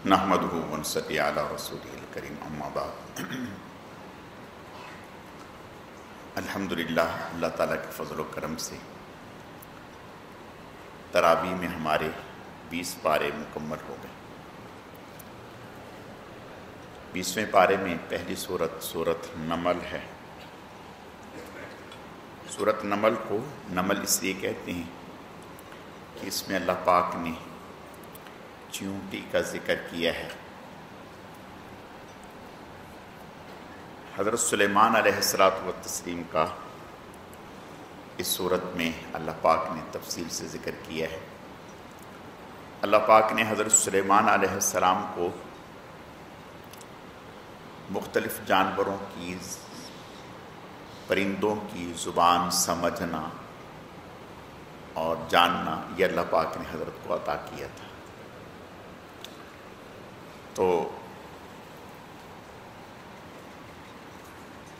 نحمدہ ونصلی علی رسولہ الکریم اما بعد۔ الحمدللہ اللہ تعالیٰ کے فضل و کرم سے تراویح میں ہمارے 20 پارے مکمل ہو گئے۔ 20ویں پارے میں پہلی سورت نمل ہے۔ سورت نمل کو نمل اس لیے کہتے ہیں کہ اس میں اللہ پاک نے چیونٹی کا ذکر کیا ہے۔ حضرت سلیمان علیہ الصلوۃ والتسلیم کا اس صورت میں اللہ پاک نے تفصیل سے ذکر کیا ہے۔ اللہ پاک نے حضرت سلیمان علیہ السلام کو مختلف جانوروں کی پرندوں کی زبان سمجھنا اور جاننا یہ اللہ پاک نے حضرت کو عطا کیا تھا۔ تو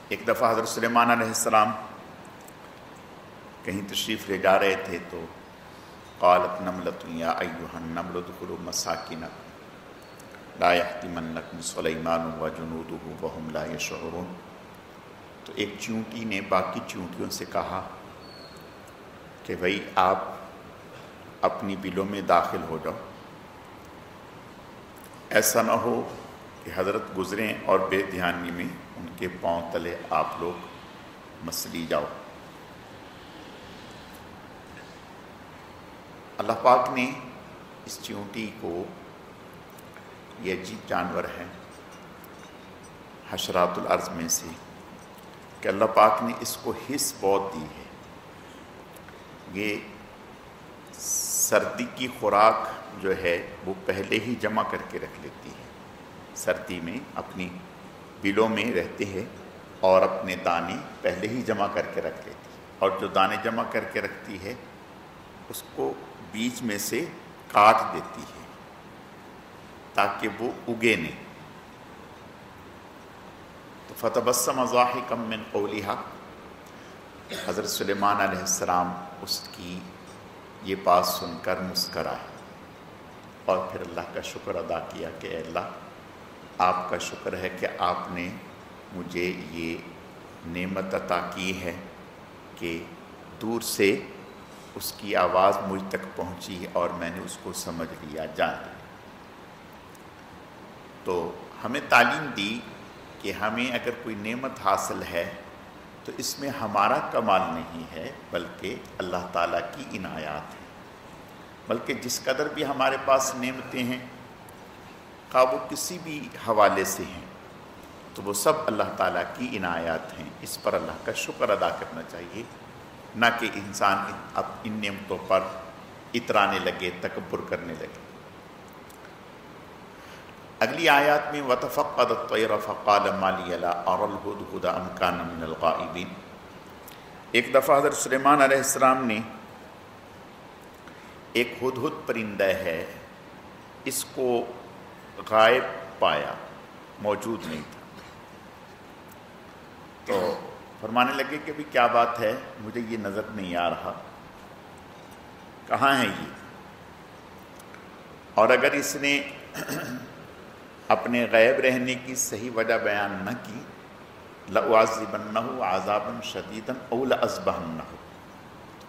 ایک دفعہ حضرت سلیمان علیہ السلام کہیں تشریف لے جا رہے تھے تو قالت نملۃ یا ایھا النمل ادخلوا مساکنکم لا یحطمنکم سلیمان وجنودہ وہم لا یشعرون۔ تو ایک چیونٹی نے باقی چیونٹیوں سے کہا کہ بھئی آپ اپنی بلوں میں داخل ہو جاؤ، ایسا نہ ہو کہ حضرت گزریں اور بے دھیانی میں ان کے پاؤں تلے آپ لوگ مسلی جاؤ۔ اللہ پاک نے اس چیونٹی کو، یہ عجیب جانور ہے حشرات الارض میں سے، کہ اللہ پاک نے اس کو حس بہت دی ہے۔ یہ سردی کی خوراک جو ہے وہ پہلے ہی جمع کر کے رکھ لیتی ہے۔ سردی میں اپنی بلوں میں رہتے ہیں اور اپنے دانے پہلے ہی جمع کر کے رکھ لیتی ہے، اور جو دانے جمع کر کے رکھتی ہے اس کو بیچ میں سے کاٹ دیتی ہے تاکہ وہ اگے نہیں۔ تو فتبسم ضاحکا من قولہا، حضرت سلیمان علیہ السلام اس کی یہ بات سن کر مسکرائے اور پھر اللہ کا شکر ادا کیا کہ اے اللہ، آپ کا شکر ہے کہ آپ نے مجھے یہ نعمت عطا کی ہے کہ دور سے اس کی آواز مجھ تک پہنچی اور میں نے اس کو سمجھ لیا، جان لیا۔ تو ہمیں تعلیم دی کہ ہمیں اگر کوئی نعمت حاصل ہے تو اس میں ہمارا کمال نہیں ہے بلکہ اللہ تعالیٰ کی عنایات ہے۔ بلکہ جس قدر بھی ہمارے پاس نعمتیں ہیں، خواہ وہ کسی بھی حوالے سے ہیں، تو وہ سب اللہ تعالیٰ کی عنایات ہیں۔ اس پر اللہ کا شکر ادا کرنا چاہیے، نہ کہ انسان اب ان نعمتوں پر اترانے لگے، تکبر کرنے لگے۔ اگلی آیات میں وَتَفَقَّدَ الطَّيْرَ فَقَالَ مَا لِيَ لَا أَرَى الْهُدْهُدَ أَمْ كَانَ مِنَ الْغَائِبِينَ۔ ایک دفعہ حضرت سلیمان علیہ السلام نے ایک ہدہد پرندہ ہے، اس کو غائب پایا، موجود نہیں تھا۔ تو فرمانے لگے کہ بھی کیا بات ہے، مجھے یہ نظر نہیں آ رہا، کہاں ہے یہ؟ اور اگر اس نے اپنے غائب رہنے کی صحیح وجہ بیان نہ کی، لَأُعَذِّبَنَّهُ عَذَابًا شَدِيدًا أَوْ لَأَذْبَحَنَّهُ،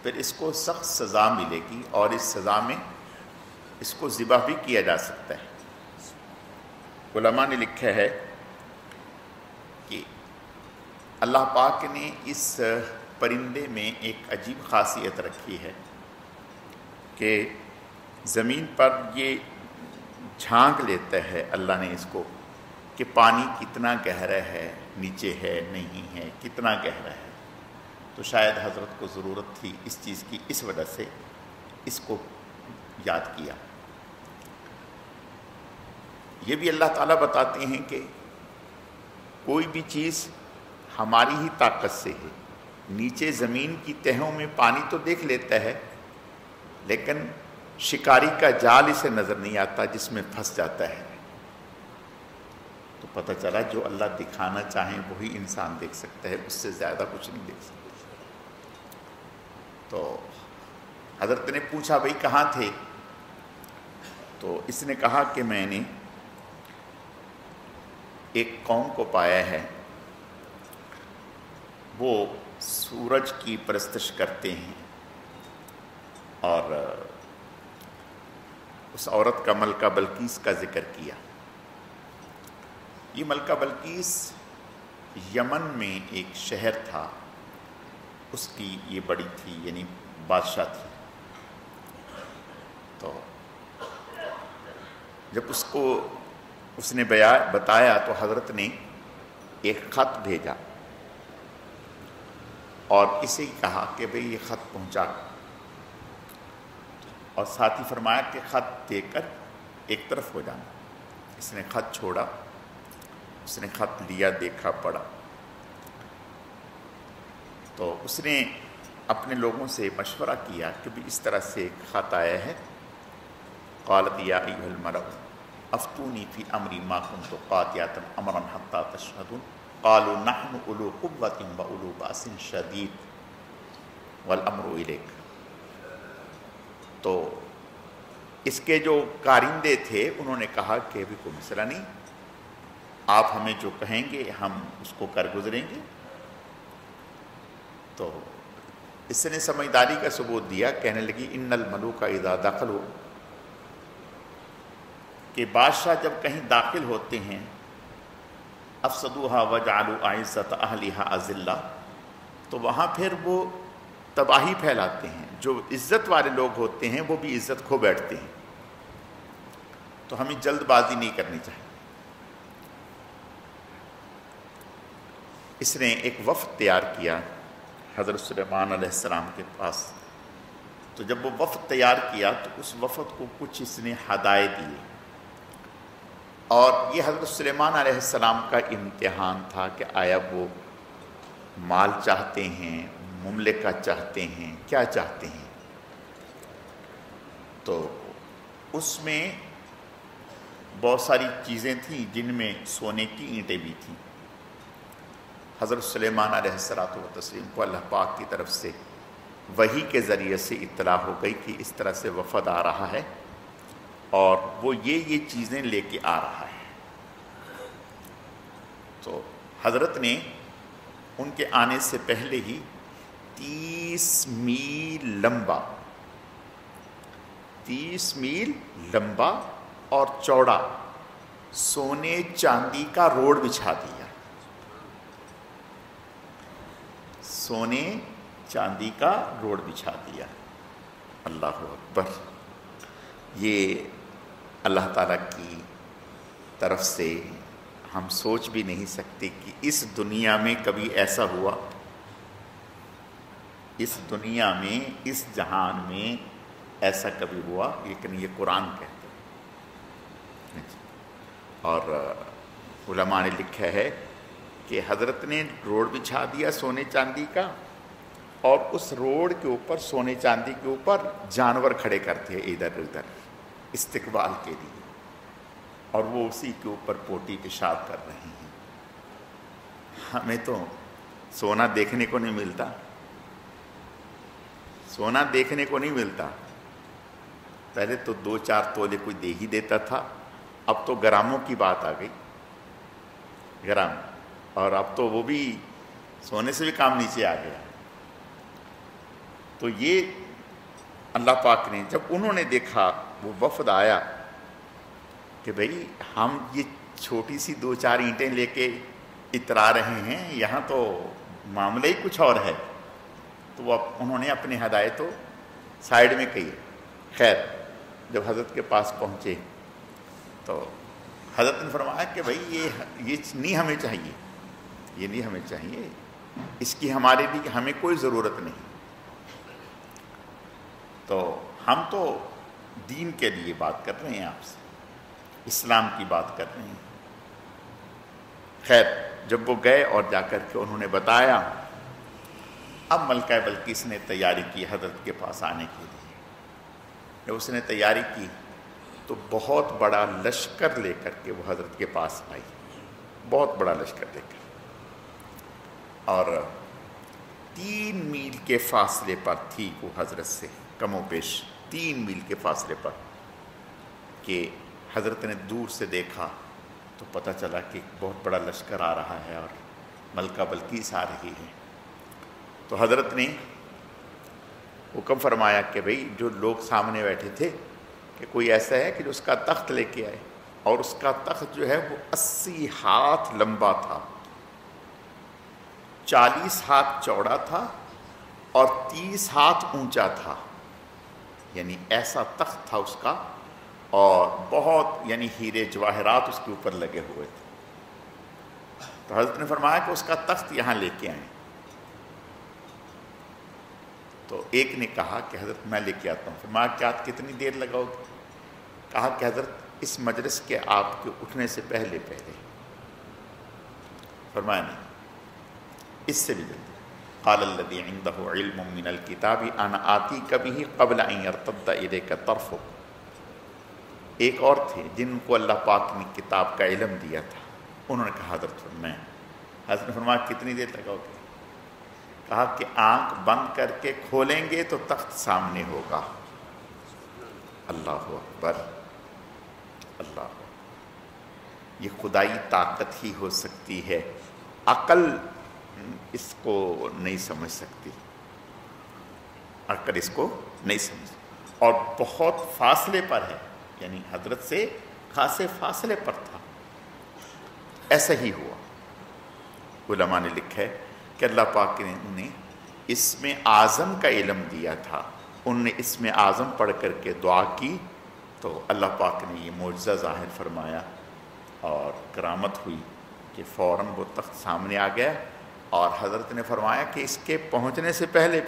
پھر اس کو سخت سزا ملے گی اور اس سزا میں اس کو ذبح بھی کیا جا سکتا ہے۔ علماء نے لکھا ہے کہ اللہ پاک نے اس پرندے میں ایک عجیب خاصیت رکھی ہے کہ زمین پر یہ جھانک لیتا ہے اللہ نے اس کو کہ پانی کتنا گہرا ہے، نیچے ہے نہیں ہے، کتنا گہرا ہے۔ تو شاید حضرت کو ضرورت تھی اس چیز کی، اس وجہ سے اس کو یاد کیا۔ یہ بھی اللہ تعالیٰ بتاتے ہیں کہ کوئی بھی چیز ہماری ہی طاقت سے ہے۔ نیچے زمین کی تہوں میں پانی تو دیکھ لیتا ہے، لیکن شکاری کا جال اسے نظر نہیں آتا جس میں پھنس جاتا ہے۔ تو پتہ چلا جو اللہ دکھانا چاہیں وہی انسان دیکھ سکتا ہے، اس سے زیادہ کچھ نہیں دیکھ سکتا۔ تو حضرت نے پوچھا بھئی کہاں تھے؟ تو اس نے کہا کہ میں نے ایک قوم کو پایا ہے، وہ سورج کی پرستش کرتے ہیں، اور اس عورت کا ملکہ بلقیس کا ذکر کیا۔ یہ ملکہ بلقیس یمن میں ایک شہر تھا، اس کی یہ بڑی تھی، یعنی بادشاہ تھی۔ تو جب اس کو اس نے بتایا تو حضرت نے ایک خط بھیجا اور اسے کہا کہ بھئی یہ خط پہنچا، اور ساتھ ہی فرمایا کہ خط دے کر ایک طرف ہو جانا۔ اس نے خط چھوڑا، اس نے خط لیا، دیکھا، پڑھا، تو اس نے اپنے لوگوں سے مشورہ کیا کہ بھی اس طرح سے ایک خط آیا ہے۔ قالت یا ایھا الملأ افتونی فی امری ما کنت قاطعۃ امرا حتی تشہدون قالوا نحن اولو قوۃ واولو بأس شدید والامر الیک۔ تو اس کے جو کارندے تھے انہوں نے کہا کہ بھی کوئی مسئلہ نہیں، آپ ہمیں جو کہیں گے ہم اس کو کر گزریں گے۔ تو اس نے سمجھداری کا ثبوت دیا، کہنے لگی ان الملوک اذا دخلوا، کہ بادشاہ جب کہیں داخل ہوتے ہیں، افسدوها وجعلوا اعزۃ اہلها اذلہ، تو وہاں پھر وہ تباہی پھیلاتے ہیں، جو عزت والے لوگ ہوتے ہیں وہ بھی عزت کھو بیٹھتے ہیں۔ تو ہمیں جلد بازی نہیں کرنی چاہیے۔ اس نے ایک وفد تیار کیا حضرت سلیمان علیہ السلام کے پاس۔ تو جب وہ وفد تیار کیا تو اس وفد کو کچھ اس نے ہدایے دیے، اور یہ حضرت سلیمان علیہ السلام کا امتحان تھا کہ آیا وہ مال چاہتے ہیں، مملکہ چاہتے ہیں، کیا چاہتے ہیں۔ تو اس میں بہت ساری چیزیں تھیں جن میں سونے کی اینٹیں بھی تھیں۔ حضرت سلیمان علیہ السلام کو اللہ پاک کی طرف سے وحی کے ذریعے سے اطلاع ہو گئی کہ اس طرح سے وفد آ رہا ہے اور وہ یہ چیزیں لے کے آ رہا ہے۔ تو حضرت نے ان کے آنے سے پہلے ہی 30 میل لمبا اور چوڑا سونے چاندی کا روڈ بچھا دیا۔ سونے چاندی کا روڈ بچھا دیا۔ اللہ اکبر! یہ اللہ تعالیٰ کی طرف سے ہم سوچ بھی نہیں سکتے کہ اس دنیا میں کبھی ایسا ہوا، اس دنیا میں، اس جہان میں ایسا کبھی ہوا، لیکن یہ قرآن کہتا ہے۔ اور علماء نے لکھا ہے کہ حضرت نے روڈ بچھا دیا سونے چاندی کا، اور اس روڈ کے اوپر، سونے چاندی کے اوپر جانور کھڑے کرتے ہیں ادھر ادھر استقبال کے لیے، اور وہ اسی کے اوپر پوٹی پیشاب کر رہے ہیں۔ ہمیں تو سونا دیکھنے کو نہیں ملتا، سونا دیکھنے کو نہیں ملتا۔ پہلے تو 2-4 تولے کوئی دے ہی دیتا تھا، اب تو گراموں کی بات آ گئی، گرام، اور اب تو وہ بھی سونے سے بھی کام نیچے آ گیا۔ تو یہ اللہ پاک نے، جب انہوں نے دیکھا، وہ وفد آیا کہ بھئی ہم یہ چھوٹی سی 2-4 اینٹیں لے کے اترا رہے ہیں، یہاں تو معاملہ ہی کچھ اور ہے، تو وہ انہوں نے اپنے ہدایتوں سائیڈ میں کہی۔ خیر، جب حضرت کے پاس پہنچے تو حضرت نے فرمایا کہ بھئی یہ نہیں ہمیں چاہیے، یہ نہیں ہمیں چاہیے، اس کی ہمارے لیے ہمیں کوئی ضرورت نہیں۔ تو ہم تو دین کے لیے بات کر رہے ہیں، آپ سے اسلام کی بات کر رہے ہیں۔ خیر، جب وہ گئے اور جا کر کے انہوں نے بتایا، اب ملکہ بلقیس نے تیاری کی حضرت کے پاس آنے کے لیے۔ جب اس نے تیاری کی تو بہت بڑا لشکر لے کر کے وہ حضرت کے پاس آئی، بہت بڑا لشکر لے کر، اور 3 میل کے فاصلے پر تھی وہ حضرت سے، کم و بیش 3 میل کے فاصلے پر، کہ حضرت نے دور سے دیکھا تو پتہ چلا کہ ایک بہت بڑا لشکر آ رہا ہے اور ملکہ بلقیس آ رہی ہے۔ تو حضرت نے حکم فرمایا کہ بھئی جو لوگ سامنے بیٹھے تھے کہ کوئی ایسا ہے کہ جو اس کا تخت لے کے آئے، اور اس کا تخت جو ہے وہ 80 ہاتھ لمبا تھا، 40 ہاتھ چوڑا تھا اور 30 ہاتھ اونچا تھا، یعنی ایسا تخت تھا اس کا، اور بہت یعنی ہیرے جواہرات اس کے اوپر لگے ہوئے تھے۔ تو حضرت نے فرمایا کہ اس کا تخت یہاں لے کے آئیں۔ تو ایک نے کہا کہ حضرت میں لے کے آتا ہوں۔ فرمایا کیا کتنی دیر لگاؤ گے؟ کہا کہ حضرت اس مجلس کے آپ کے اٹھنے سے پہلے فرمایا نہیں، اس سے بھی جلدی۔ قال الذي عنده علم من الكتاب انا آتيك به قبل ان يرتد اليك طرفك۔ ایک اور تھے جن کو اللہ پاک نے کتاب کا علم دیا تھا، انہوں نے کہا حضرت میں۔ حضرت نے فرمایا کتنی دیر لگاؤ گے؟ کہا کہ آنکھ بند کر کے کھولیں گے تو تخت سامنے ہوگا۔ اللہ اکبر، اللہ اکبر۔ یہ خدائی طاقت ہی ہو سکتی ہے، عقل اس کو نہیں سمجھ سکتی، عقل اس کو نہیں سمجھ، اور بہت فاصلے پر ہے، یعنی حضرت سے خاصے فاصلے پر تھا۔ ایسا ہی ہوا۔ علماء نے لکھا ہے کہ اللہ پاک نے انہیں اسم اعظم کا علم دیا تھا، انہوں نے اسم اعظم پڑھ کر کے دعا کی تو اللہ پاک نے یہ معجزہ ظاہر فرمایا اور کرامت ہوئی کہ فوراً وہ تخت سامنے آ گیا، اور حضرت نے فرمایا کہ اس کے پہنچنے سے پہلے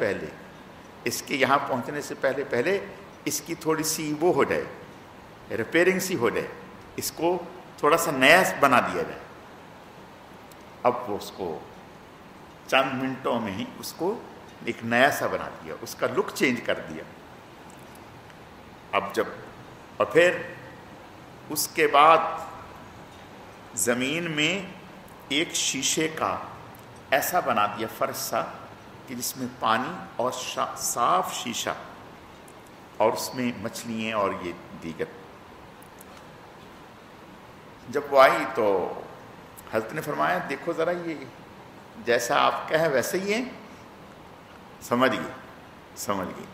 اس کے یہاں پہنچنے سے پہلے اس کی تھوڑی سی وہ ہو جائے، ریپیئرنگ سی ہو جائے، اس کو تھوڑا سا نیا بنا دیا جائے۔ اب وہ اس کو چند منٹوں میں ہی اس کو ایک نیا سا بنا دیا، اس کا لک چینج کر دیا۔ اب اور پھر اس کے بعد زمین میں ایک شیشے کا ایسا بنا دیا فرش سا کہ جس میں پانی اور صاف شیشہ، اور اس میں مچھلیاں اور یہ دیگر۔ جب وہ آئی تو حضرت نے فرمایا دیکھو ذرا یہ جیسا آپ کہیں ویسے ہی ہے؟ سمجھ گئی۔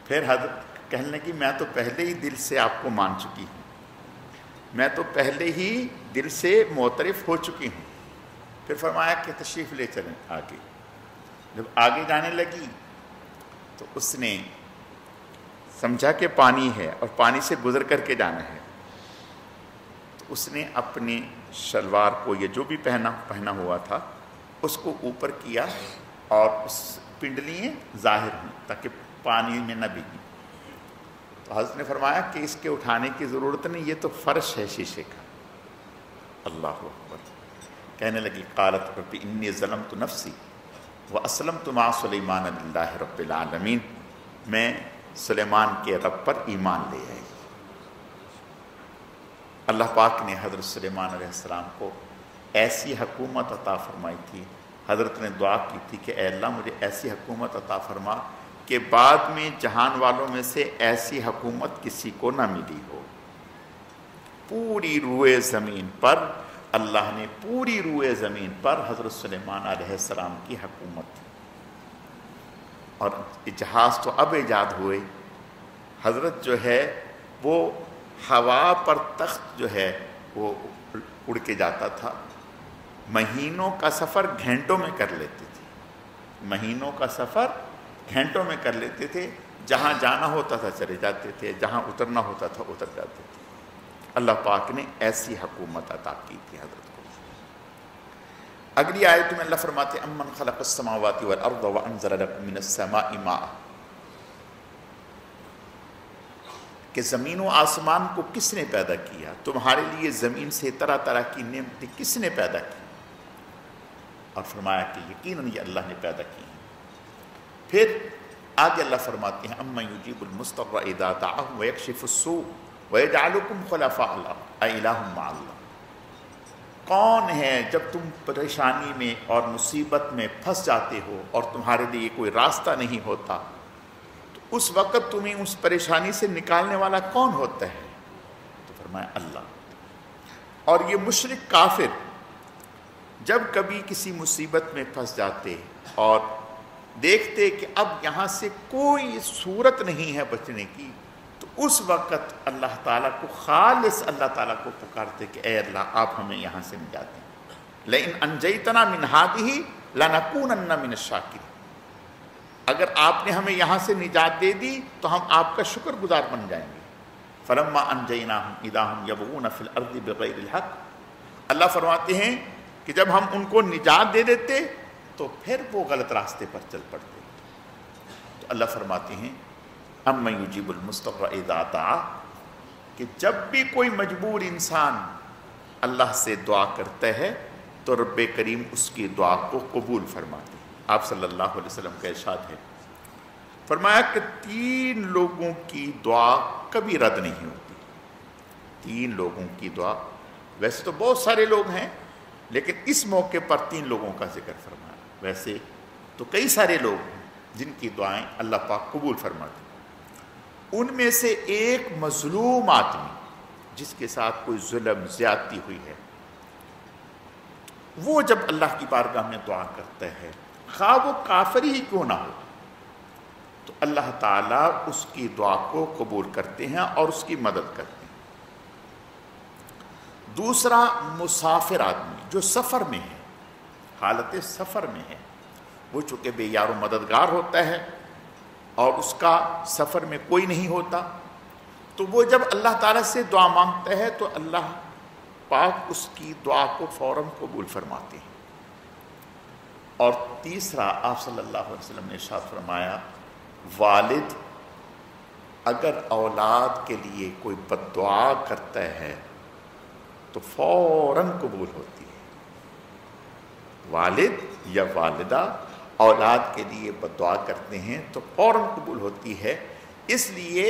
پھر حضرت کہنے لگی میں تو پہلے ہی دل سے آپ کو مان چکی ہوں، میں تو پہلے ہی دل سے معترف ہو چکی ہوں۔ پھر فرمایا کہ تشریف لے چلیں آگے۔ جب آگے جانے لگی تو اس نے سمجھا کہ پانی ہے اور پانی سے گزر کر کے جانا ہے، تو اس نے اپنے شلوار کو یہ جو بھی پہنا ہوا تھا اس کو اوپر کیا اور اس پنڈلیاں ظاہر ہوئیں تاکہ پانی میں نہ بھیگیں۔ تو حضرت نے فرمایا کہ اس کے اٹھانے کی ضرورت نہیں، یہ تو فرش ہے شیشے کا۔ اللہ اکبر۔ کہنے لگی قالت رب انی ظلمت نفسی واسلمت مع سلیمان للہ رب العالمین، میں سلیمان کے رب پر ایمان لے آئی۔ اللہ پاک نے حضرت سلیمان علیہ السلام کو ایسی حکومت عطا فرمائی تھی، حضرت نے دعا کی تھی کہ اے اللہ مجھے ایسی حکومت عطا فرما کہ بعد میں جہان والوں میں سے ایسی حکومت کسی کو نہ ملی ہو۔ پوری روئے زمین پر اللہ نے پوری روئے زمین پر حضرت سلیمان علیہ السلام کی حکومت تھی، اور جہاز تو اب ایجاد ہوئے۔ حضرت جو ہے وہ ہوا پر تخت جو ہے وہ اڑ کے جاتا تھا، مہینوں کا سفر گھنٹوں میں کر لیتے تھے، مہینوں کا سفر گھنٹوں میں کر لیتے تھے، جہاں جانا ہوتا تھا چلے جاتے تھے، جہاں اترنا ہوتا تھا اتر جاتے تھے۔ اللہ پاک نے ایسی حکومت عطا کی تھی حضرت کو۔ اگلی آیت میں اللہ فرماتے امن خلق السماوات والارض وانزل لكم من السماء ماء، کہ زمین و آسمان کو کس نے پیدا کیا، تمہارے لیے زمین سے طرح طرح کی نعمتیں کس نے پیدا کی، اور فرمایا کہ یقیناً یہ اللہ نے پیدا کی۔ پھر آگے اللہ فرماتے ہیں امن یجیب المضطر اذا دعاه ویکشف السوء وَيَجْعَلُكُمْ خُلَفَاءَ الْأَرْضِ أَإِلَٰهٌ مَّعَ اللَّهِ، کون ہے جب تم پریشانی میں اور مصیبت میں پھنس جاتے ہو اور تمہارے لیے کوئی راستہ نہیں ہوتا، تو اس وقت تمہیں اس پریشانی سے نکالنے والا کون ہوتا ہے؟ تو فرمایا اللہ۔ اور یہ مشرک کافر جب کبھی کسی مصیبت میں پھنس جاتے اور دیکھتے کہ اب یہاں سے کوئی صورت نہیں ہے بچنے کی، تو اس وقت اللہ تعالیٰ کو خالص اللہ تعالیٰ کو پکارتے کہ اے اللہ آپ ہمیں یہاں سے نجات دیں، لئن انجیتنا من ہذہ لنکونن من الشاکرین، اگر آپ نے ہمیں یہاں سے نجات دے دی تو ہم آپ کا شکر گزار بن جائیں گے۔ فلما انجیناہم اذا ہم یبغون فی الارض بغیر الحق، اللہ فرماتے ہیں کہ جب ہم ان کو نجات دے دیتے تو پھر وہ غلط راستے پر چل پڑتے۔ تو اللہ فرماتے ہیں امن یجیب المضطر اذا دعا، کہ جب بھی کوئی مجبور انسان اللہ سے دعا کرتا ہے تو رب کریم اس کی دعا کو قبول فرماتے ہیں۔ آپ صلی اللہ علیہ وسلم کا ارشاد ہے، فرمایا کہ 3 لوگوں کی دعا کبھی رد نہیں ہوتی۔ 3 لوگوں کی دعا، ویسے تو بہت سارے لوگ ہیں لیکن اس موقع پر 3 لوگوں کا ذکر فرمایا، ویسے تو کئی سارے لوگ ہیں جن کی دعائیں اللہ پاک قبول فرماتے ہیں۔ ان میں سے ایک مظلوم آدمی جس کے ساتھ کوئی ظلم زیادتی ہوئی ہے، وہ جب اللہ کی بارگاہ میں دعا کرتا ہے، خواہ وہ کافر ہی کیوں نہ ہو، تو اللہ تعالیٰ اس کی دعا کو قبول کرتے ہیں اور اس کی مدد کرتے ہیں۔ دوسرا مسافر آدمی جو سفر میں ہے، حالت سفر میں ہے، وہ چونکہ بے یار و مددگار ہوتا ہے اور اس کا سفر میں کوئی نہیں ہوتا، تو وہ جب اللہ تعالیٰ سے دعا مانگتا ہے تو اللہ پاک اس کی دعا کو فوراً قبول فرماتے ہیں۔ اور تیسرا آپ صلی اللہ علیہ وسلم نے ارشاد فرمایا، والد اگر اولاد کے لیے کوئی بد دعا کرتا ہے تو فوراً قبول ہوتی ہے۔ والد یا والدہ اولاد کے لیے بد دعا کرتے ہیں تو فوراً قبول ہوتی ہے، اس لیے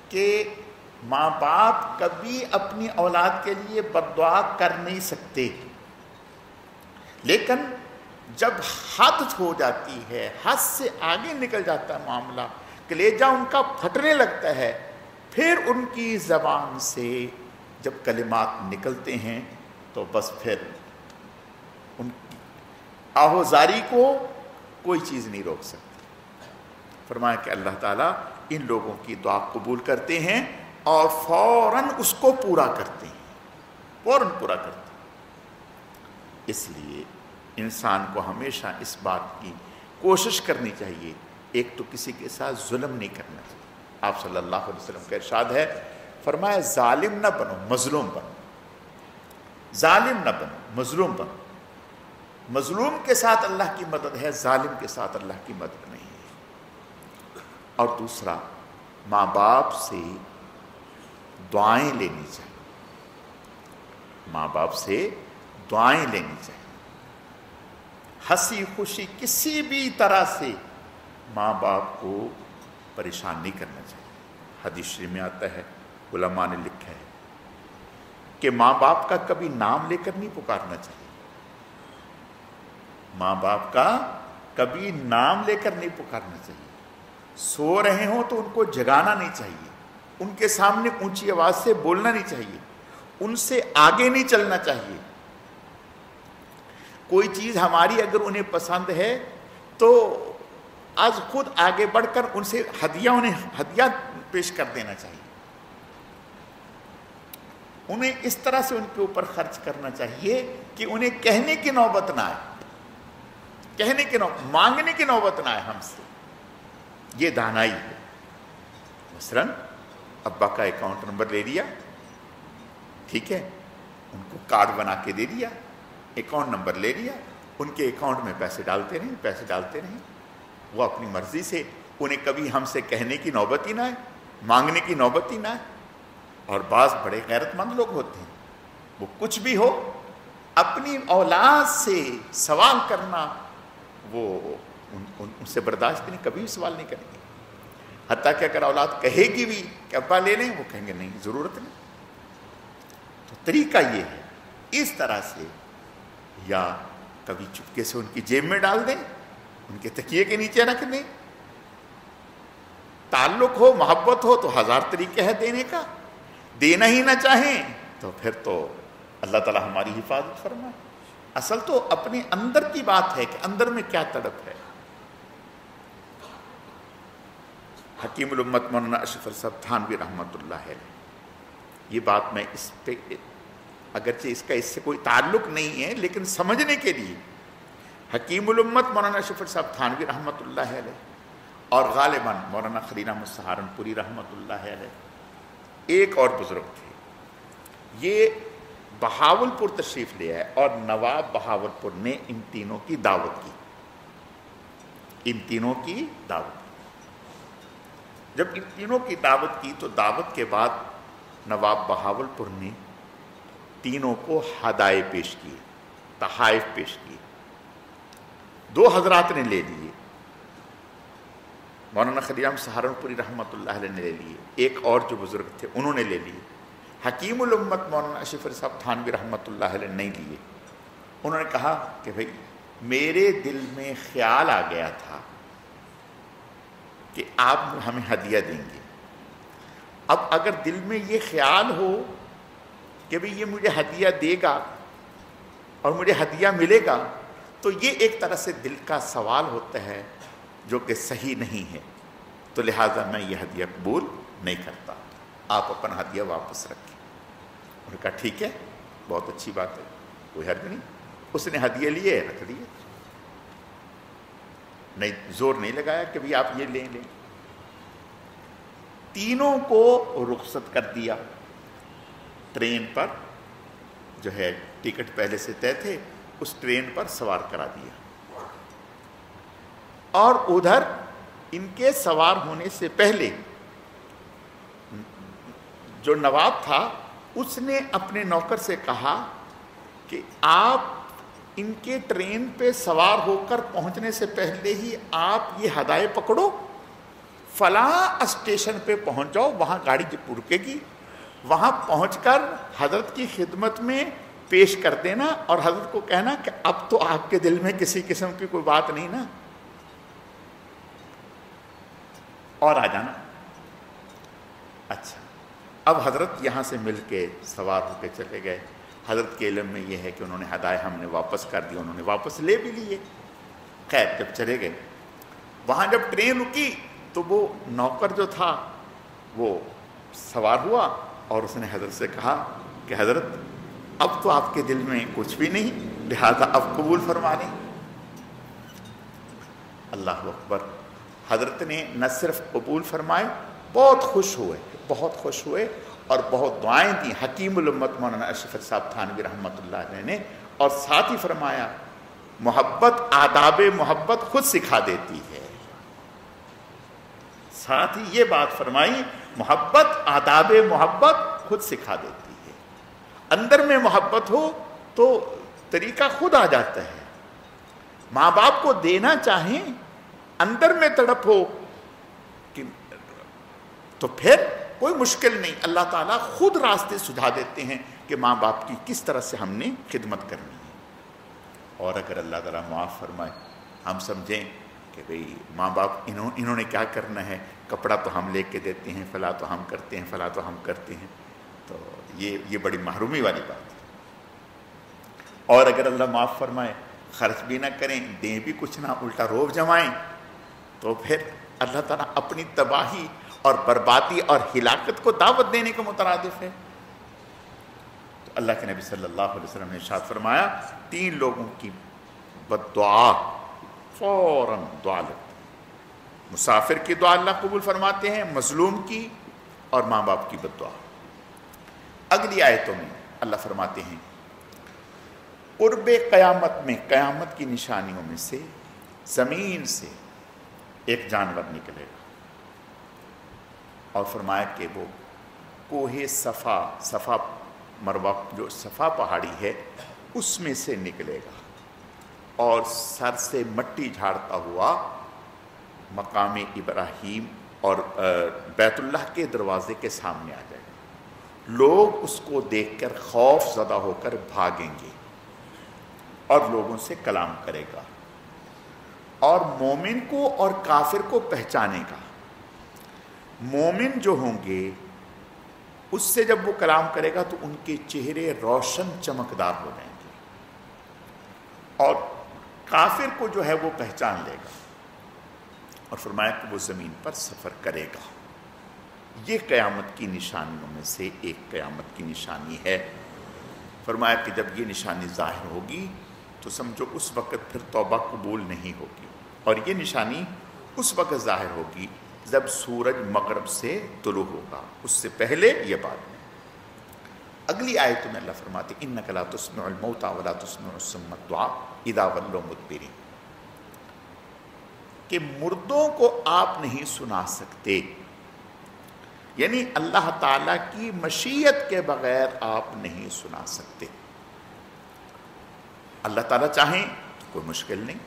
کہ ماں باپ کبھی اپنی اولاد کے لیے بد دعا کر نہیں سکتے، لیکن جب حد ہو جاتی ہے، حد سے آگے نکل جاتا ہے معاملہ، کلیجہ ان کا پھٹنے لگتا ہے، پھر ان کی زبان سے جب کلمات نکلتے ہیں تو بس پھر ان کی آہوزاری کو کوئی چیز نہیں روک سکتی۔ فرمایا کہ اللہ تعالیٰ ان لوگوں کی دعا قبول کرتے ہیں اور فوراً اس کو پورا کرتے ہیں، فوراً پورا کرتے ہیں۔ اس لیے انسان کو ہمیشہ اس بات کی کوشش کرنی چاہیے، ایک تو کسی کے ساتھ ظلم نہیں کرنا چاہیے۔ آپ صلی اللہ علیہ وسلم کا ارشاد ہے، فرمایا ظالم نہ بنو، مظلوم بنو، ظالم نہ بنو، مظلوم بنو۔ مظلوم کے ساتھ اللہ کی مدد ہے، ظالم کے ساتھ اللہ کی مدد نہیں ہے۔ اور دوسرا، ماں باپ سے دعائیں لینی چاہیے، ماں باپ سے دعائیں لینی چاہیے، ہنسی خوشی کسی بھی طرح سے ماں باپ کو پریشان نہیں کرنا چاہیے۔ حدیث شریف میں آتا ہے، علماء نے لکھا ہے کہ ماں باپ کا کبھی نام لے کر نہیں پکارنا چاہیے، ماں باپ کا کبھی نام لے کر نہیں پکارنا چاہیے۔ سو رہے ہوں تو ان کو جگانا نہیں چاہیے، ان کے سامنے اونچی آواز سے بولنا نہیں چاہیے، ان سے آگے نہیں چلنا چاہیے۔ کوئی چیز ہماری اگر انہیں پسند ہے تو آج خود آگے بڑھ کر ان سے انہیں ہدیہ پیش کر دینا چاہیے، انہیں اس طرح سے ان کے اوپر خرچ کرنا چاہیے کہ انہیں کہنے کی نوبت نہ آئے، مانگنے کی نوبت نہ آئے ہم سے۔ یہ دانائی ہے۔ مثلاً ابا کا اکاؤنٹ نمبر لے لیا، ٹھیک ہے، ان کو کارڈ بنا کے دے دیا، اکاؤنٹ نمبر لے لیا، ان کے اکاؤنٹ میں پیسے ڈالتے رہیں، وہ اپنی مرضی سے، انہیں کبھی ہم سے کہنے کی نوبت ہی نہ آئے، مانگنے کی نوبت ہی نہ آئے۔ اور بعض بڑے غیرت مند لوگ ہوتے ہیں، وہ کچھ بھی ہو اپنی اولاد سے سوال کرنا وہ ان سے برداشت نہیں، کبھی بھی سوال نہیں کریں گے، حتیٰ کہ اگر اولاد کہے گی بھی کہ ابا لے لیں، وہ کہیں گے نہیں، ضرورت نہیں۔ تو طریقہ یہ ہے، اس طرح سے، یا کبھی چپکے سے ان کی جیب میں ڈال دیں، ان کے تکیے کے نیچے رکھ دیں۔ تعلق ہو، محبت ہو تو 1000 طریقے ہیں دینے کا، دینا ہی نہ چاہیں تو پھر تو اللہ تعالیٰ ہماری حفاظت فرمائے. اصل تو اپنے اندر کی بات ہے کہ اندر میں کیا تڑپ ہے. حکیم الامت مولانا اشرف علی صاحب تھانوی رحمۃ اللہ علیہ، یہ بات میں اس پہ اگرچہ اس کا اس سے کوئی تعلق نہیں ہے لیکن سمجھنے کے لیے، حکیم الامت مولانا اشرف علی صاحب تھانوی رحمۃ اللہ علیہ اور غالباً مولانا خلیل احمد سہارنپوری رحمۃ اللہ علیہ، ایک اور بزرگ تھے، یہ بہاولپور تشریف لے آئے اور نواب بہاولپور نے ان تینوں کی دعوت کی. ان تینوں کی دعوت کی. جب ان تینوں کی دعوت کی تو دعوت کے بعد نواب بہاولپور نے تینوں کو ہدایے پیش کیے، تحائف پیش کیے. دو حضرات نے لے لیے، مولانا خلیل احمد سہارنپوری رحمۃ اللہ علیہ نے لے لیے، ایک اور جو بزرگ تھے انہوں نے لے لیے. حکیم الامت مولانا اشرف علی صاحب تھانوی رحمۃ اللہ علیہ نہیں لیے. انہوں نے کہا کہ بھئی میرے دل میں خیال آ گیا تھا کہ آپ ہمیں ہدیہ دیں گے. اب اگر دل میں یہ خیال ہو کہ بھئی یہ مجھے ہدیہ دے گا اور مجھے ہدیہ ملے گا تو یہ ایک طرح سے دل کا سوال ہوتا ہے جو کہ صحیح نہیں ہے، تو لہٰذا میں یہ ہدیہ قبول نہیں کرتا، آپ اپنا ہدیہ واپس رکھیں. انہوں نے کہا ٹھیک ہے، بہت اچھی بات ہے، کوئی حرج نہیں. اس نے ہدیہ لیے، رکھ لیے، نہیں زور نہیں لگایا کہ بھئی آپ یہ لیں. تینوں کو رخصت کر دیا. ٹرین پر جو ہے ٹکٹ پہلے سے طے تھے، اس ٹرین پر سوار کرا دیا. اور ادھر ان کے سوار ہونے سے پہلے جو نواب تھا اس نے اپنے نوکر سے کہا کہ آپ ان کے ٹرین پہ سوار ہو کر پہنچنے سے پہلے ہی آپ یہ ہدایے پکڑو، فلاں اسٹیشن پہ پہنچ جاؤ، وہاں گاڑی رکے گی، وہاں پہنچ کر حضرت کی خدمت میں پیش کر دینا اور حضرت کو کہنا کہ اب تو آپ کے دل میں کسی قسم کی کوئی بات نہیں نا، اور آ جانا. اچھا، اب حضرت یہاں سے مل کے سوار ہو کے چلے گئے. حضرت کے علم میں یہ ہے کہ انہوں نے ہدایہ ہم نے واپس کر دی، انہوں نے واپس لے بھی لیے. خیر جب چلے گئے، وہاں جب ٹرین رکی تو وہ نوکر جو تھا وہ سوار ہوا اور اس نے حضرت سے کہا کہ حضرت اب تو آپ کے دل میں کچھ بھی نہیں، لہذا اب قبول فرما لیں. اللہ اکبر. حضرت نے نہ صرف قبول فرمائے، بہت خوش ہوئے اور بہت دعائیں دیں حکیم الامت مولانا اشرف علی صاحب تھانوی رحمۃ اللہ علیہ نے. اور ساتھ ہی فرمایا محبت، آداب محبت خود سکھا دیتی ہے. ساتھ ہی یہ بات فرمائی محبت، آداب محبت خود سکھا دیتی ہے. اندر میں محبت ہو تو طریقہ خود آ جاتا ہے. ماں باپ کو دینا چاہیں، اندر میں تڑپ ہو تو پھر کوئی مشکل نہیں، اللہ تعالیٰ خود راستے سجھا دیتے ہیں کہ ماں باپ کی کس طرح سے ہم نے خدمت کرنی ہے. اور اگر اللہ تعالیٰ معاف فرمائے ہم سمجھیں کہ بھئی ماں باپ انہوں نے کیا کرنا ہے، کپڑا تو ہم لے کے دیتے ہیں، فلاں تو ہم کرتے ہیں، فلاں تو ہم کرتے ہیں، تو یہ بڑی محرومی والی بات ہے. اور اگر اللہ معاف فرمائے خرچ بھی نہ کریں، دیں بھی کچھ نہ، الٹا روب جمائیں، تو پھر اللہ تعالیٰ اپنی تباہی اور بربادی اور ہلاکت کو دعوت دینے کا مترادف ہے. تو اللہ کے نبی صلی اللہ علیہ وسلم نے ارشاد فرمایا 3 لوگوں کی بد دعا فوراً دعا لگتی. مسافر کی دعا اللہ قبول فرماتے ہیں، مظلوم کی اور ماں باپ کی بد دعا. اگلی آیتوں میں اللہ فرماتے ہیں قرب قیامت میں، قیامت کی نشانیوں میں سے زمین سے ایک جانور نکلے گا، اور فرمایا کہ وہ کوہ صفا مروہ جو صفا پہاڑی ہے اس میں سے نکلے گا اور سر سے مٹی جھاڑتا ہوا مقام ابراہیم اور بیت اللہ کے دروازے کے سامنے آ جائے گا. لوگ اس کو دیکھ کر خوف زدہ ہو کر بھاگیں گے اور لوگوں سے کلام کرے گا، اور مومن کو اور کافر کو پہچانے گا. مومن جو ہوں گے اس سے جب وہ کلام کرے گا تو ان کے چہرے روشن چمکدار ہو جائیں گے، اور کافر کو جو ہے وہ پہچان لے گا، اور فرمایا کہ وہ زمین پر سفر کرے گا۔ یہ قیامت کی نشانیوں میں سے ایک قیامت کی نشانی ہے۔ فرمایا کہ جب یہ نشانی ظاہر ہوگی تو سمجھو اس وقت پھر توبہ قبول نہیں ہوگی، اور یہ نشانی اس وقت ظاہر ہوگی جب سورج مغرب سے طلوع ہوگا، اس سے پہلے یہ بعد میں۔ اگلی آیت میں اللہ فرماتے انک لا تسمع الموتى ولا تسمع الصم الدعاء اذا ولوا مدبرین، کہ مردوں کو آپ نہیں سنا سکتے، یعنی اللہ تعالیٰ کی مشیت کے بغیر آپ نہیں سنا سکتے۔ اللہ تعالیٰ چاہیں تو کوئی مشکل نہیں۔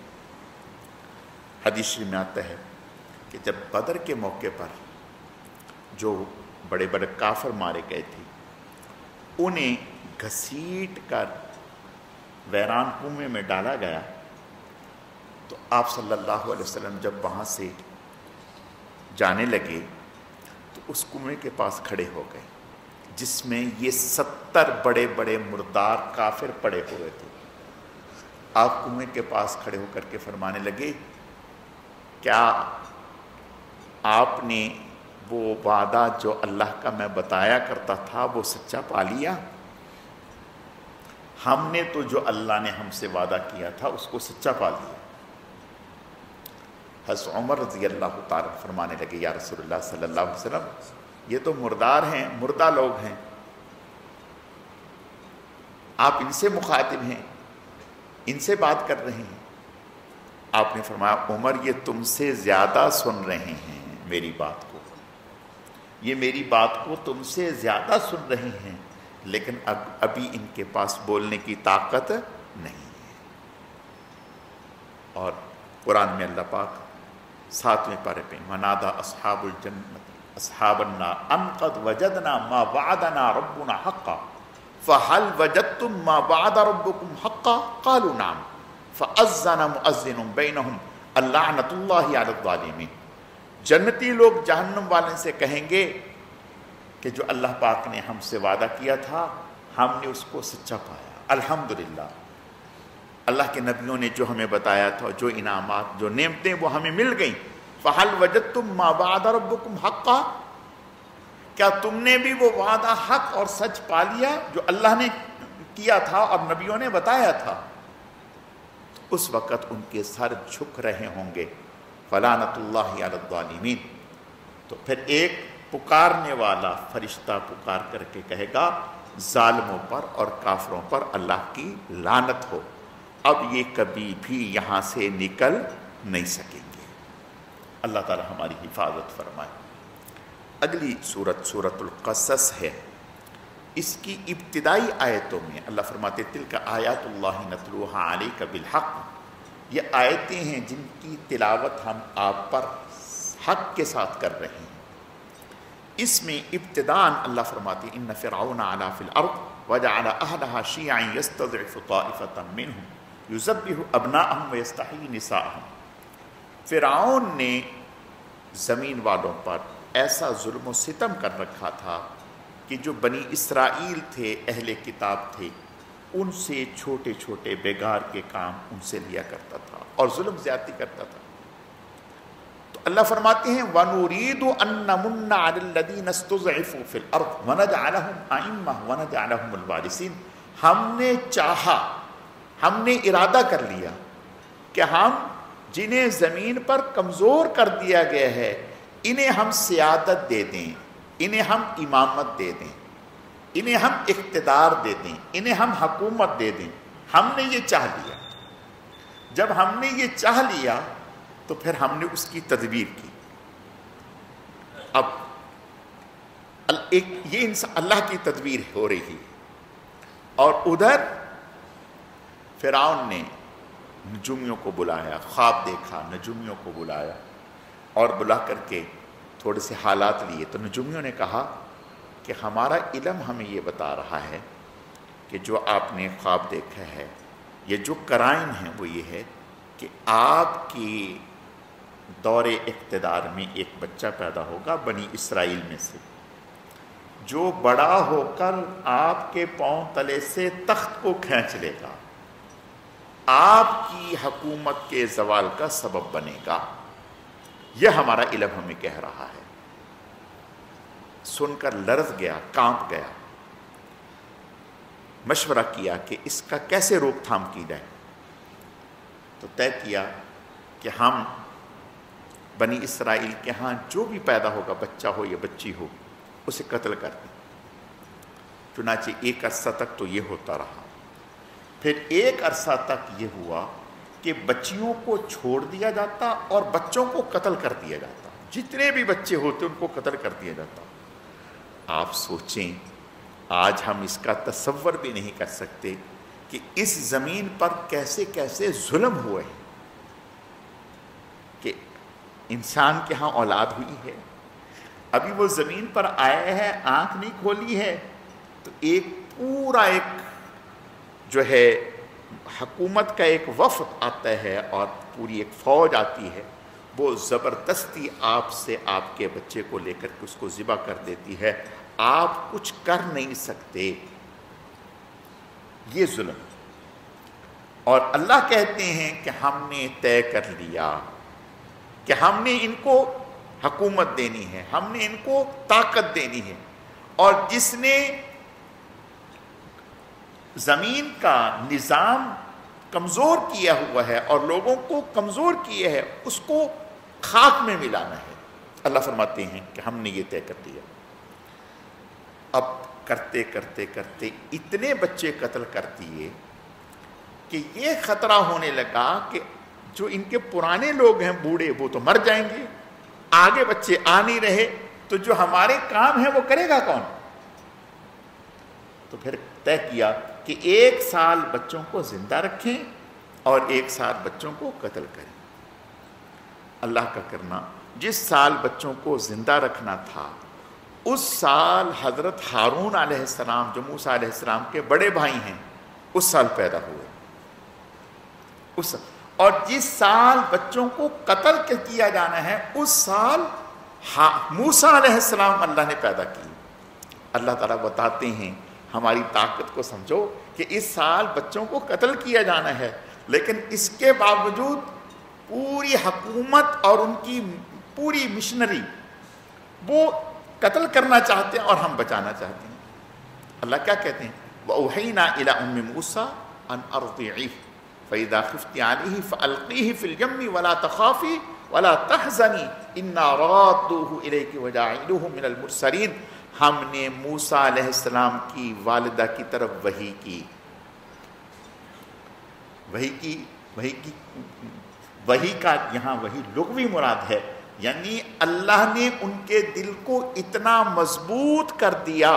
حدیث شریف میں آتا ہے کہ جب بدر کے موقع پر جو بڑے بڑے کافر مارے گئے تھے انہیں گھسیٹ کر ویران کنویں میں ڈالا گیا، تو آپ صلی اللہ علیہ وسلم جب وہاں سے جانے لگے تو اس کنویں کے پاس کھڑے ہو گئے جس میں یہ 70 بڑے بڑے مردار کافر پڑے ہوئے تھے۔ آپ کنویں کے پاس کھڑے ہو کر کے فرمانے لگے کیا آپ نے وہ وعدہ جو اللہ کا میں بتایا کرتا تھا وہ سچا پا لیا؟ ہم نے تو جو اللہ نے ہم سے وعدہ کیا تھا اس کو سچا پا لیا۔ حضرت عمر رضی اللہ تعالیٰ فرمانے لگے یا رسول اللہ صلی اللہ علیہ وسلم یہ تو مردار ہیں، مردہ لوگ ہیں، آپ ان سے مخاطب ہیں، ان سے بات کر رہے ہیں۔ آپ نے فرمایا عمر یہ تم سے زیادہ سن رہے ہیں میری بات کو، یہ میری بات کو تم سے زیادہ سن رہے ہیں، لیکن ابھی ان کے پاس بولنے کی طاقت نہیں ہے۔ اور قرآن میں اللہ پاک 7ویں پارے پہ وَنَادَى أَصْحَابُ الْجَنَّةِ أَصْحَابَ النَّارِ أَنْ قَدْ وَجَدْنَا مَا وَعَدَنَا رَبُّنَا حَقًّا فَهَلْ وَجَدْتُم مَّا وَعَدَ رَبُّكُمْ حَقًّا قَالُوا نَعَمْ فَأَذَّنَ مُؤَذِّنٌ بَيْنَهُمْ اللَّعْنَةُ اللَّهِ عَلَى الظَّالِمِينَ۔ جنتی لوگ جہنم والے سے کہیں گے کہ جو اللہ پاک نے ہم سے وعدہ کیا تھا ہم نے اس کو سچا پایا، الحمدللہ، اللہ کے نبیوں نے جو ہمیں بتایا تھا، جو انعامات، جو نعمتیں وہ ہمیں مل گئیں۔ فَهَلْ وَجَدْتُم مَّا وَعَدَ رَبُّكُمْ حَقًّا، کیا تم نے بھی وہ وعدہ حق اور سچ پا لیا جو اللہ نے کیا تھا اور نبیوں نے بتایا تھا؟ اس وقت ان کے سر جھک رہے ہوں گے، فَلَعْنَةُ اللَّهِ عَلَى الظَّالِمِينَ۔ تو پھر ایک پکارنے والا فرشتہ پکار کر کے کہے گا ظالموں پر اور کافروں پر اللہ کی لعنت ہو، اب یہ کبھی بھی یہاں سے نکل نہیں سکیں گے۔ اللہ تعالی ہماری حفاظت فرمائے۔ اگلی سورت سورۃ القصص ہے۔ اس کی ابتدائی آیتوں میں اللہ فرماتے تلک آیات اللہ نتلوہا علیک بالحق، یہ آیتیں ہیں جن کی تلاوت ہم آپ پر حق کے ساتھ کر رہے ہیں۔ اس میں ابتداءً اللہ فرماتے ان فرعون علا فی الارض وجعل اہلہا شیعا یستضعف طائفۃ منہم یذبح ابناءہم ویستحیی نساءہم۔ فرعون نے زمین والوں پر ایسا ظلم و ستم کر رکھا تھا کہ جو بنی اسرائیل تھے، اہل کتاب تھے، ان سے چھوٹے چھوٹے بیگار کے کام ان سے لیا کرتا تھا اور ظلم زیادتی کرتا تھا۔ تو اللہ فرماتے ہیں وَنُرِيدُ أَن نَّمُنَّ عَلَى الَّذِينَ اسْتُضْعِفُوا فِي الْأَرْضِ وَنَجْعَلَهُمْ أَئِمَّةً وَنَجْعَلَهُمُ الْوَارِثِينَ۔ ہم نے چاہا، ہم نے ارادہ کر لیا کہ ہم جنہیں زمین پر کمزور کر دیا گیا ہے انہیں ہم سیادت دے دیں، انہیں ہم امامت دے دیں، انہیں ہم اقتدار دے دیں، انہیں ہم حکومت دے دیں۔ ہم نے یہ چاہ لیا۔ جب ہم نے یہ چاہ لیا تو پھر ہم نے اس کی تدبیر کی۔ اب یہ اللہ کی تدبیر ہو رہی اور ادھر فرعون نے نجومیوں کو بلایا، خواب دیکھا، نجومیوں کو بلایا اور بلا کر کے تھوڑے سے حالات لیے۔ تو نجومیوں نے کہا کہ ہمارا علم ہمیں یہ بتا رہا ہے کہ جو آپ نے خواب دیکھا ہے، یہ جو قرائن ہیں وہ یہ ہے کہ آپ کی دور اقتدار میں ایک بچہ پیدا ہوگا بنی اسرائیل میں سے، جو بڑا ہو کر آپ کے پاؤں تلے سے تخت کو کھینچ لے گا، آپ کی حکومت کے زوال کا سبب بنے گا۔ یہ ہمارا علم ہمیں کہہ رہا ہے۔ سن کر لرز گیا، کانپ گیا، مشورہ کیا کہ اس کا کیسے روک تھام کی جائے۔ تو طے کیا کہ ہم بنی اسرائیل کے ہاں جو بھی پیدا ہوگا، بچہ ہو یا بچی ہو، اسے قتل کر دیں۔ چنانچہ ایک عرصہ تک تو یہ ہوتا رہا۔ پھر ایک عرصہ تک یہ ہوا کہ بچیوں کو چھوڑ دیا جاتا اور بچوں کو قتل کر دیا جاتا، جتنے بھی بچے ہوتے ان کو قتل کر دیا جاتا۔ آپ سوچیں، آج ہم اس کا تصور بھی نہیں کر سکتے کہ اس زمین پر کیسے کیسے ظلم ہوئے ہیں، کہ انسان کے ہاں اولاد ہوئی ہے، ابھی وہ زمین پر آئے ہیں، آنکھ نہیں کھولی ہے، تو ایک پورا ایک جو ہے حکومت کا ایک وفد آتا ہے اور پوری ایک فوج آتی ہے، وہ زبردستی آپ سے آپ کے بچے کو لے کر کے اس کو ذبح کر دیتی ہے، آپ کچھ کر نہیں سکتے۔ یہ ظلم۔ اور اللہ کہتے ہیں کہ ہم نے طے کر لیا کہ ہم نے ان کو حکومت دینی ہے، ہم نے ان کو طاقت دینی ہے، اور جس نے زمین کا نظام کمزور کیا ہوا ہے اور لوگوں کو کمزور کیا ہے، اس کو خاک میں ملانا ہے۔ اللہ فرماتے ہیں کہ ہم نے یہ طے کر لیا۔ اب کرتے کرتے کرتے اتنے بچے قتل کر دیے کہ یہ خطرہ ہونے لگا کہ جو ان کے پرانے لوگ ہیں بوڑھے، وہ تو مر جائیں گے، آگے بچے آ نہیں رہے، تو جو ہمارے کام ہیں وہ کرے گا کون؟ تو پھر طے کیا کہ 1 سال بچوں کو زندہ رکھیں اور 1 سال بچوں کو قتل کریں۔ اللہ کا کرنا، جس سال بچوں کو زندہ رکھنا تھا، اس سال حضرت ہارون علیہ السلام جو موسیٰ علیہ السلام کے بڑے بھائی ہیں، اس سال پیدا ہوئے۔ اور جس سال بچوں کو قتل کیا جانا ہے، اس سال موسیٰ علیہ السلام اللہ نے پیدا کی۔ اللہ تعالیٰ بتاتے ہیں ہماری طاقت کو سمجھو کہ اس سال بچوں کو قتل کیا جانا ہے، لیکن اس کے باوجود پوری حکومت اور ان کی پوری مشنری وہ قتل کرنا چاہتے ہیں اور ہم بچانا چاہتے ہیں۔ اللہ کیا کہتے ہیں؟ وَأَوْحَيْنَا إِلَىٰ أُمِّ مُوسَىٰ أَنْ أَرْضِعِيهِ فَإِذَا خِفْتِ عَلَيْهِ فَأَلْقِيهِ فِي الْيَمِّ وَلَا تَخَافِي وَلَا تَحْزَنِي إِنَّا رَادُّوهُ إِلَيْكِ وَجَاعِلُوهُ مِنَ الْمُرْسَلِينَ۔ ہم نے موسیٰ علیہ السلام کی والدہ کی طرف وحی کا یہاں وحی لغوی مراد ہے، یعنی اللہ نے ان کے دل کو اتنا مضبوط کر دیا،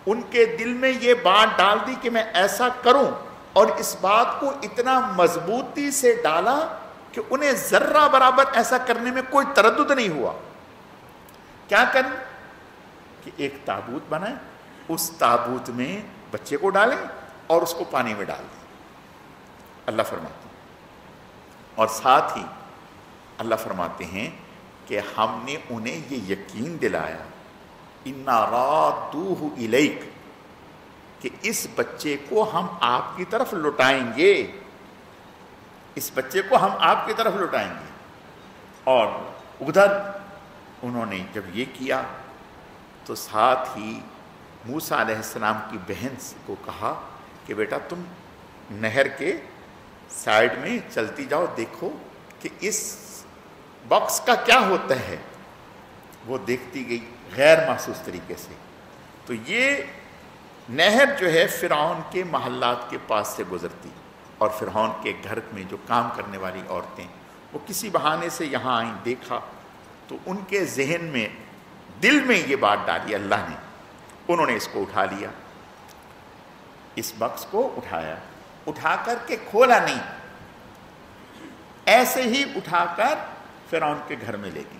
ان کے دل میں یہ بات ڈال دی کہ میں ایسا کروں، اور اس بات کو اتنا مضبوطی سے ڈالا کہ انہیں ذرہ برابر ایسا کرنے میں کوئی تردد نہیں ہوا۔ کیا کریں؟ کہ ایک تابوت بنائیں، اس تابوت میں بچے کو ڈالیں اور اس کو پانی میں ڈال دیں، اللہ فرماتے ہیں۔ اور ساتھ ہی اللہ فرماتے ہیں کہ ہم نے انہیں یہ یقین دلایا اِنَّا رَادُّوهُ إِلَيْكَ، کہ اس بچے کو ہم آپ کی طرف لوٹائیں گے، اس بچے کو ہم آپ کی طرف لوٹائیں گے۔ اور ادھر انہوں نے جب یہ کیا تو ساتھ ہی موسیٰ علیہ السلام کی بہن کو کہا کہ بیٹا تم نہر کے سائیڈ میں چلتی جاؤ، دیکھو کہ اس باکس کا کیا ہوتا ہے۔ وہ دیکھتی گئی غیر محسوس طریقے سے، تو یہ نہر جو ہے فرعون کے محلات کے پاس سے گزرتی، اور فرعون کے گھر میں جو کام کرنے والی عورتیں وہ کسی بہانے سے یہاں آئیں، دیکھا تو ان کے ذہن میں دل میں یہ بات ڈالی اللہ نے، انہوں نے اس کو اٹھا لیا، اس باکس کو اٹھایا، اٹھا کر کے کھولا نہیں، ایسے ہی اٹھا کر فرعون کے گھر میں لے گئی۔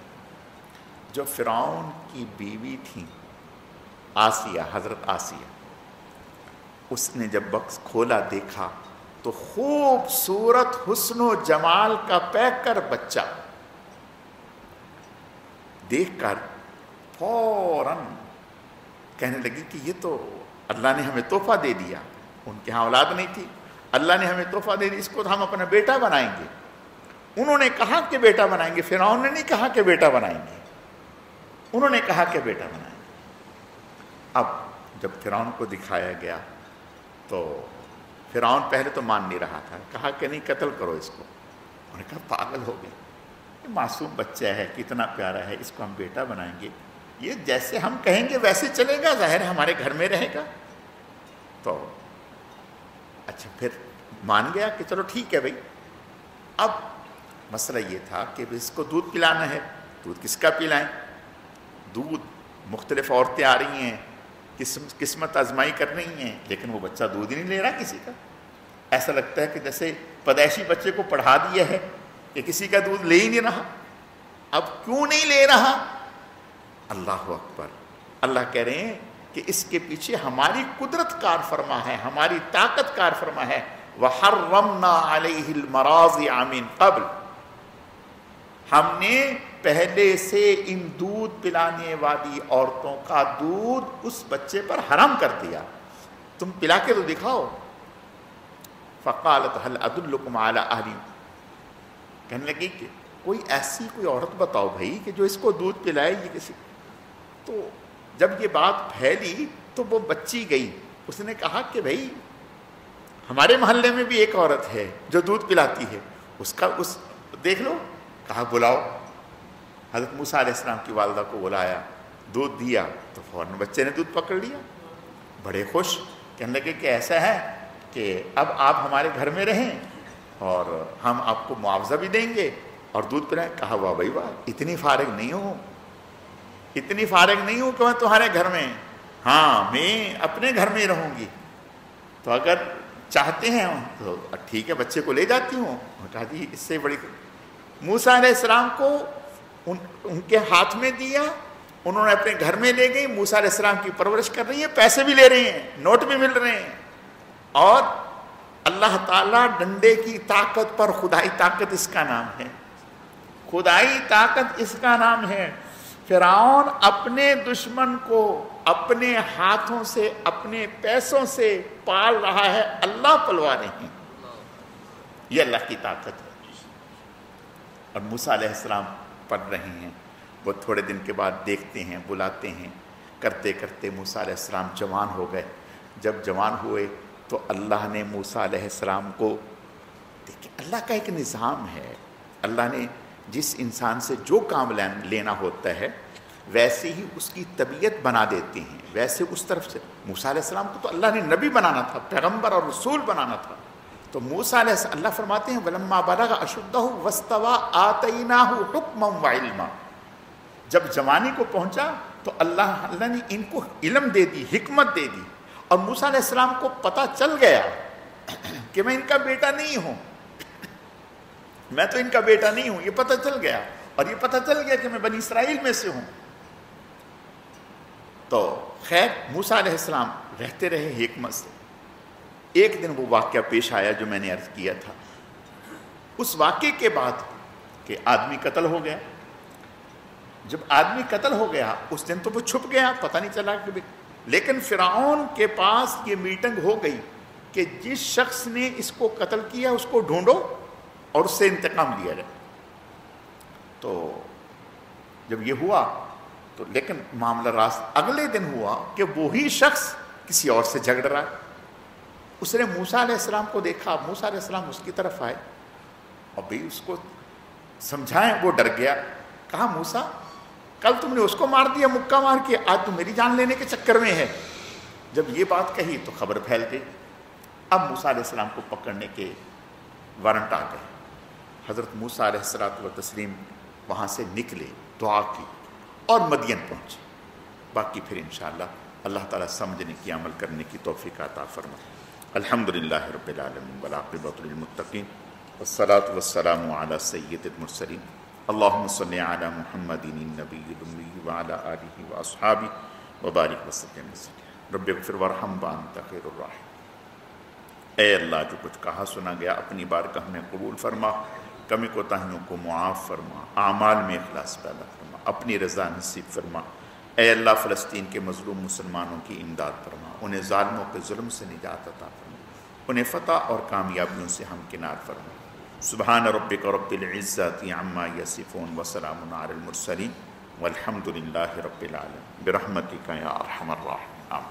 جو فرعون کی بیوی تھی آسیہ، حضرت آسیہ، اس نے جب باکس کھولا دیکھا تو خوبصورت حسن و جمال کا پیکر بچہ دیکھ کر فوراً کہنے لگی کہ یہ تو اللہ نے ہمیں تحفہ دے دیا، ان کے ہاں اولاد نہیں تھی، اللہ نے ہمیں تحفہ دے دیا، اس کو تو ہم اپنا بیٹا بنائیں گے۔ انہوں نے کہا کہ بیٹا بنائیں گے، فرعون نے نہیں کہا کہ بیٹا بنائیں گے، انہوں نے کہا کہ بیٹا بنائیں گے۔ اب جب فرعون کو دکھایا گیا تو فرعون پہلے تو مان نہیں رہا تھا، کہا کہ نہیں قتل کرو اس کو۔ انہوں نے کہا پاگل ہو گئے، یہ معصوم بچہ ہے، کتنا پیارا ہے، اس کو ہم بیٹا بنائیں گے، یہ جیسے ہم کہیں گے ویسے چلے گا، ظاہر ہے ہمارے گھر میں رہے گا۔ تو اچھا پھر مان گیا کہ چلو ٹھیک ہے بھائی۔ اب مسئلہ یہ تھا کہ اس کو دودھ پلانا ہے، دودھ کس کا پلائیں؟ دودھ مختلف عورتیں آ رہی ہیں، قسمت آزمائی کر رہی ہیں، لیکن وہ بچہ دودھ ہی نہیں لے رہا کسی کا۔ ایسا لگتا ہے کہ جیسے پیدائشی بچے کو پڑھا دیا ہے کہ کسی کا دودھ لے ہی نہیں رہا۔ اب کیوں نہیں لے رہا؟ اللہ اکبر، اللہ کہہ رہے ہیں کہ اس کے پیچھے ہماری قدرت کار فرما ہے، ہماری طاقت کار فرما ہے۔ وَحَرَّمْنَا عَلَيْهِ الْمَرَاضِعَ مِن قَبْلِ، ہم نے پہلے سے ان دودھ پلانے والی عورتوں کا دودھ اس بچے پر حرام کر دیا، تم پلا کے تو دکھاؤ۔ فَقَالَتْ هَلْ أَدُلُّكُمْ عَلَىٰ أَهْلٍ، کہنے لگی کہ کوئی ایسی کوئی عورت بتاؤ بھائی کہ جو اس کو دودھ پلائے گی کسی۔ تو جب یہ بات پھیلی تو وہ بچی گئی، اس نے کہا کہ بھائی ہمارے محلے میں بھی ایک عورت ہے جو دودھ پلاتی ہے، اس دیکھ لو۔ کہا بلاؤ۔ حضرت موسیٰ علیہ السلام کی والدہ کو بلایا، دودھ دیا تو فوراً بچے نے دودھ پکڑ لیا، بڑے خوش، کہنے لگے کہ ایسا ہے کہ اب آپ ہمارے گھر میں رہیں اور ہم آپ کو معاوضہ بھی دیں گے اور دودھ پلائیں۔ کہا واہ بھائی واہ، اتنی فارغ نہیں ہوں کہ میں تمہارے گھر میں، ہاں میں اپنے گھر میں ہی رہوں گی، تو اگر چاہتے ہیں تو ٹھیک ہے بچے کو لے جاتی ہوں۔ کہا جی اس سے بڑی، موسیٰ علیہ السلام کو ان کے ہاتھ میں دیا، انہوں نے اپنے گھر میں لے گئی، موسیٰ علیہ السلام کی پرورش کر رہی ہیں، پیسے بھی لے رہی ہیں، نوٹ بھی مل رہے ہیں، اور اللہ تعالیٰ ڈنڈے کی طاقت پر، خدائی طاقت اس کا نام ہے، خدائی طاقت اس کا نام ہے۔ فرعون اپنے دشمن کو اپنے ہاتھوں سے، اپنے پیسوں سے پال رہا ہے، اللہ پلوا رہے ہیں، یہ اللہ کی طاقت ہے۔ اور موسیٰ علیہ السلام پڑھ رہے ہیں، وہ تھوڑے دن کے بعد دیکھتے ہیں، بلاتے ہیں، کرتے کرتے موسیٰ علیہ السلام جوان ہو گئے۔ جب جوان ہوئے تو اللہ نے موسیٰ علیہ السلام کو، دیکھیں اللہ کا ایک نظام ہے، اللہ نے جس انسان سے جو کام لینا ہوتا ہے ویسے ہی اس کی طبیعت بنا دیتے ہیں، ویسے اس طرف سے۔ موسیٰ علیہ السلام کو تو اللہ نے نبی بنانا تھا، پیغمبر اور رسول بنانا تھا، تو موسیٰ علیہ السلام، اللہ فرماتے ہیں وَلَمَّا بَلَغَ أَشُدَّهُ وَاسْتَوَىٰ آتَيْنَاهُ حُكْمًا وَعِلْمًا، جب جوانی کو پہنچا تو اللہ نے ان کو علم دے دی، حکمت دے دی، اور موسیٰ علیہ السلام کو پتہ چل گیا کہ میں ان کا بیٹا نہیں ہوں، میں تو ان کا بیٹا نہیں ہوں، یہ پتہ چل گیا، اور یہ پتہ چل گیا کہ میں بنی اسرائیل میں سے ہوں۔ تو خیر موسیٰ علیہ السلام رہتے رہے حکمت سے۔ ایک دن وہ واقعہ پیش آیا جو میں نے عرض کیا تھا، اس واقعے کے بعد کہ آدمی قتل ہو گیا۔ جب آدمی قتل ہو گیا اس دن تو وہ چھپ گیا، پتہ نہیں چلا کہ، لیکن فرعون کے پاس یہ میٹنگ ہو گئی کہ جس شخص نے اس کو قتل کیا اس کو ڈھونڈو اور اس سے انتقام لیا جائے۔ تو جب یہ ہوا تو لیکن معاملہ راست اگلے دن ہوا کہ وہی شخص کسی اور سے جھگڑ رہا ہے۔ اس نے موسیٰ علیہ السلام کو دیکھا، موسیٰ علیہ السلام اس کی طرف آئے اور بھی اس کو سمجھائیں، وہ ڈر گیا۔ کہا موسیٰ کل تم نے اس کو مار دیا مکہ مار کے، آج تم میری جان لینے کے چکر میں ہے۔ جب یہ بات کہی تو خبر پھیل گئی۔ اب موسیٰ علیہ السلام کو پکڑنے کے وارنٹ آ گئے۔ حضرت موسیٰ علیہ الصلوۃ والتسلیم وہاں سے نکلے، دعا کی اور مدین پہنچے۔ باقی پھر انشاءاللہ اللہ تعالیٰ سمجھنے کی، عمل کرنے کی توفیق عطا فرمائے۔ الحمدللہ رب العالمین والعاقبۃ للمتقین والصلاۃ والسلام علی سید المرسلین اللہم صلی علی محمد النبی الأمی وعلی آلہ واصحابہ وبارک وسلم۔ رب اغفر وارحم وانت خیر الراحمین۔ اے اللہ جو کچھ کہا سنا گیا اپنی بارگاہ میں قبول فرما، کمی کوتاہیوں کو معاف فرما، اعمال میں اخلاص پیدا فرما، اپنی رضا نصیب فرما۔ اے اللہ فلسطین کے مظلوم مسلمانوں کی امداد فرما، انہیں ظالموں کے ظلم سے نجات عطا فرما، انہیں فتح اور کامیابیوں سے ہمکنار فرما۔ سبحان ربک رب العزت عما یصفون وسلام علی المرسلین والحمد للہ رب العالمین برحمتک یا ارحم الراحمین۔